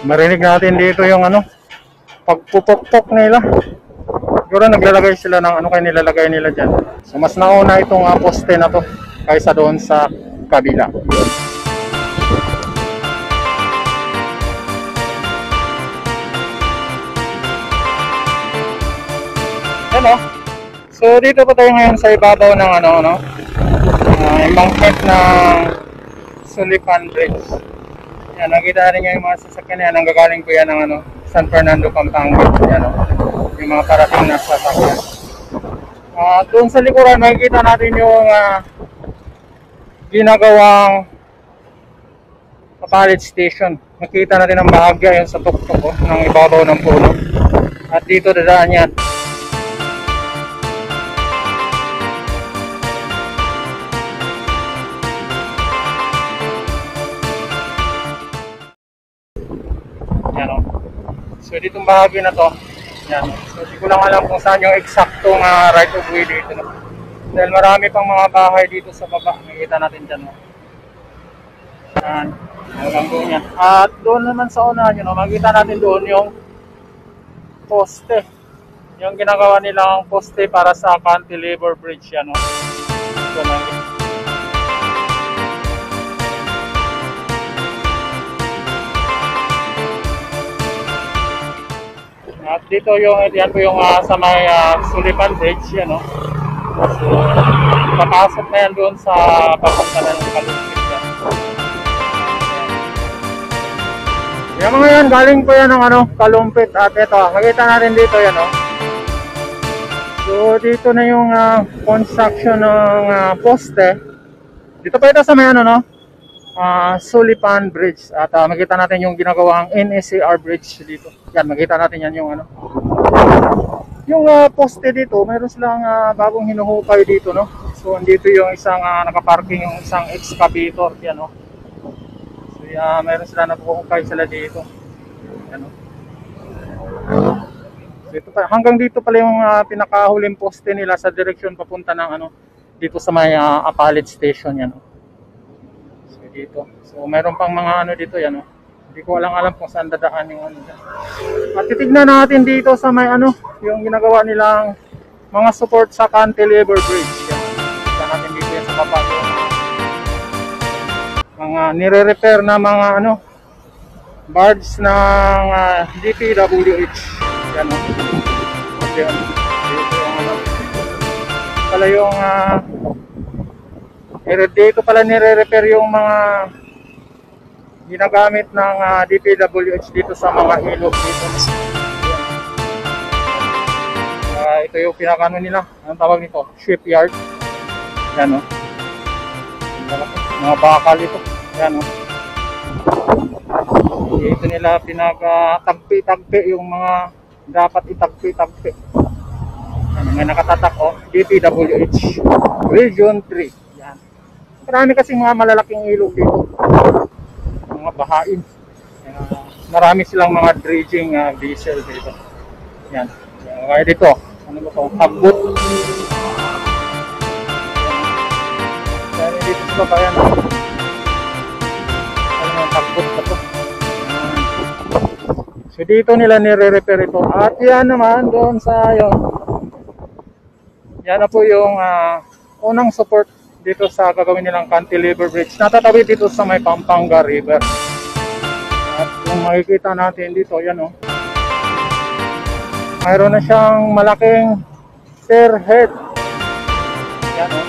Marinig natin dito yung ano, pagpupok-pok nila. Siguro naglalagay sila ng ano kayo nilalagay nila dyan. So mas nauna itong poste na to kaysa doon sa kabila. Hello. So dito po tayo ngayon sa ibabaw ng embankment ng Sulipan Bridge. Yan, nakita rin yung mga sasakyan yan. Nanggagaling po yan ng San Fernando, Pampanga. Yan, yung mga parating na sasakyan. Doon sa likuran, makikita natin yung ginagawang pallet station. Makikita natin ang bahagya yun sa tuktok ng ibabaw ng puno. At dito dadaan yan. Yan, so ditong bahagi na to, yan. So hindi ko lang alam kung saan yung eksaktong right of way dito, no? Dahil marami pang mga bahay dito sa baba. Makikita natin dyan, no? Yan, hanggang doon yan. At doon naman sa unahan, makikita natin doon yung poste, yung ginagawa nilang poste para sa cantilever bridge, yan, no? So, at dito yan po yung sa may Sulipan Bridge, yan, no? So, papasok na yan doon sa papunta ng Kalumpit yan. Yung mga yan, galing po yan ng Kalumpit. At ito, makita natin dito yan, no? So, dito na yung construction ng poste. Dito pa ito sa may no? Sulipan Bridge. At makita natin yung ginagawang NSAR Bridge dito. Yan, makita natin yan yung yung poste dito. Meron silang bagong hinuhukay dito, no? So andito yung isang nakaparking, yung isang excavator, yan, no? So meron silang nabuhukay sila dito. Yan, no? So ito pa, hanggang dito pala yung pinakahuling poste nila sa direksyon papunta ng dito sa may pallet station, yan, no? So dito. So meron pang mga dito, yan, no? Hindi ko alam kung saan dadaan yung At titignan natin dito sa may yung ginagawa nilang mga support sa cantilever bridge. Yan. Titignan natin dito yan sa baba yung mga nire-repair na mga barge ng DPWH. Yan, no? Yan. Dito yung pala yung dito pala nire-repair yung mga ginagamit ng DPWH dito sa mga ilog dito. Ito yung pinakano nila. Anong tawag nito? Shipyard. Yan, no? Mga bakal ito. Yan, no? Dito nila pinag-tagpi-tagpi yung mga dapat itagpi-tagpi. May nakatatak, DPWH Region 3. Yan. Marami kasing mga malalaking ilog dito. Mga bahain. Marami silang mga dredging diesel dito. Yan. Kaya dito, ano ba ito? Tagbot. Yan dito sa baba yan. Ano yung tagbot na ito? So dito nila nire-repair ito. At yan naman doon sa yan na po yung unang support dito sa gagawin nilang cantilever bridge. Natatawid dito sa may Pampanga River. At kung makikita natin dito, yan, no? Mayroon na siyang malaking stairhead. Yan, no?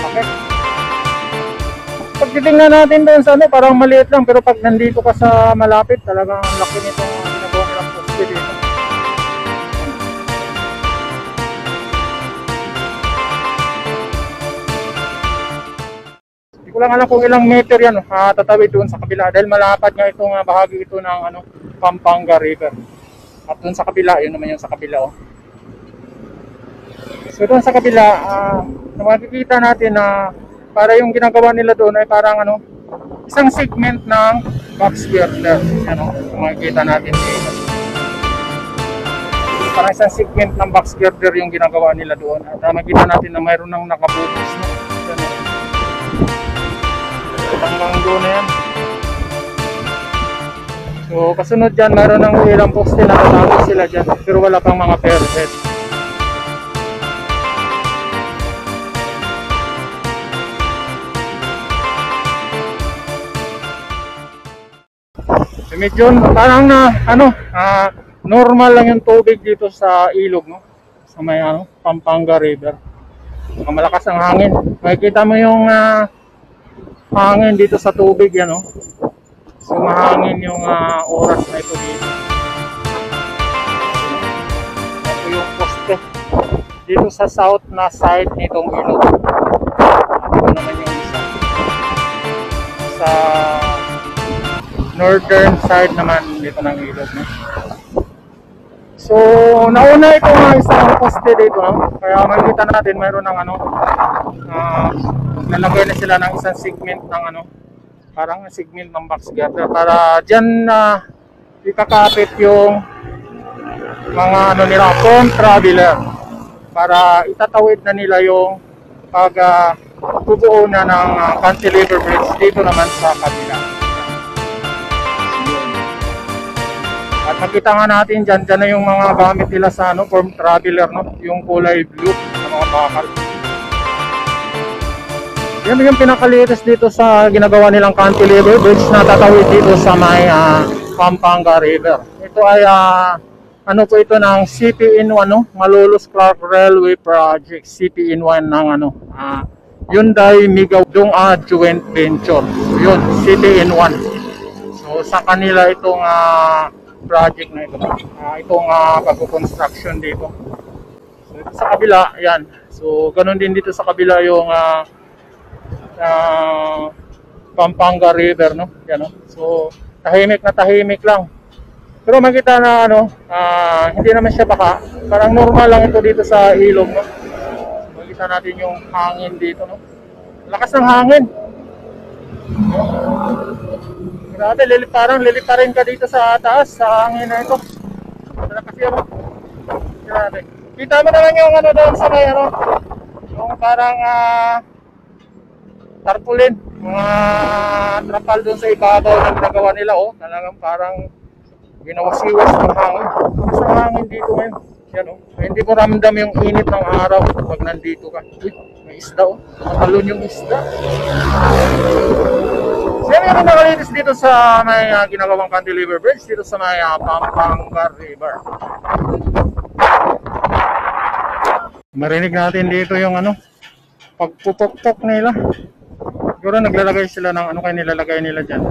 Okay. Pag titingnan natin doon sa parang maliit lang, pero pag nandito ka sa malapit, talagang laki nitong ginagawa nilang poste dito. Hindi ko lang alam kung ilang meter yan, tatawid doon sa kabila dahil malapad nga itong bahagi ito ng Pampanga River. At doon sa kabila, yun naman yung sa kabila, So doon sa kabila, makikita natin na para yung ginagawa nila doon ay parang isang segment ng box girder. Makikita natin dito. Parang isang segment ng box girder yung ginagawa nila doon. At makikita natin na mayroon ng nakabukas na. Hanggang doon na yan. So kasunod dyan, mayroon ng ilang poste na natapos sila dyan pero wala pang mga permit. Medyo parang na normal lang yung tubig dito sa ilog, no? Sa may Pampanga River. Malakas ang hangin. Makikita mo yung hangin dito sa tubig yan, no? So mahangin yung oras na ito dito. Ito yung poste dito sa south na side nitong ilog. Ito naman yung isa sa northern side naman dito ng ilog, no? So nauna ito mga isang poste dito, no? Kaya makikita natin mayroon ng nalagay na sila ng isang segment ng parang segment ng box girder para dyan ikakapit yung mga nila phone traveler para itatawid na nila yung pagbubuo na ng cantilever bridge dito naman sa kabila. At nakita nga natin dyan na yung mga gamit nila sa phone traveler, no? Yung kulay blue na mga bakal. Yan yung pinakalitis dito sa ginagawa nilang cantilever bridge na tatawid dito sa may Pampanga River. Ito ay po ito ng CP-in-1, no? Malolos Clark Railway Project, CP-in-1 ng Hyundai Mega Dong-a joint venture. So, yun, CP-in-1. So sa kanila itong project na ito. Itong pagko-construction dito. So ito sa kabila, yan. So ganun din dito sa kabila yung Pampanga River, no? Yan, no? So tahimik na tahimik lang. Pero makita na hindi naman siya baka. Parang normal lang ito dito sa ilog, no? So, makita natin yung hangin dito, no? Lakas ng hangin. Grabe, parang liliparin ka dito sa taas sa hangin na ito. Kasi grabe. Kita mo naman yung doon sa may yung parang tarpaulin, mga trapal doon sa ibabaw na ginagawa nila, talagang parang ginawasiwas ng hangin. Kasi ang hangin dito ngayon, yan, hindi mo ramdam yung init ng araw pag nandito ka. Uy, may isda, matalon yung isda. So yan yung nakalitis dito sa may ginagawang cantilever bridge dito sa may Pampanga River. Marinig natin dito yung pagpupok-pok nila. Siguro naglalagay sila ng kayo nilalagay nila dyan.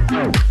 Oh.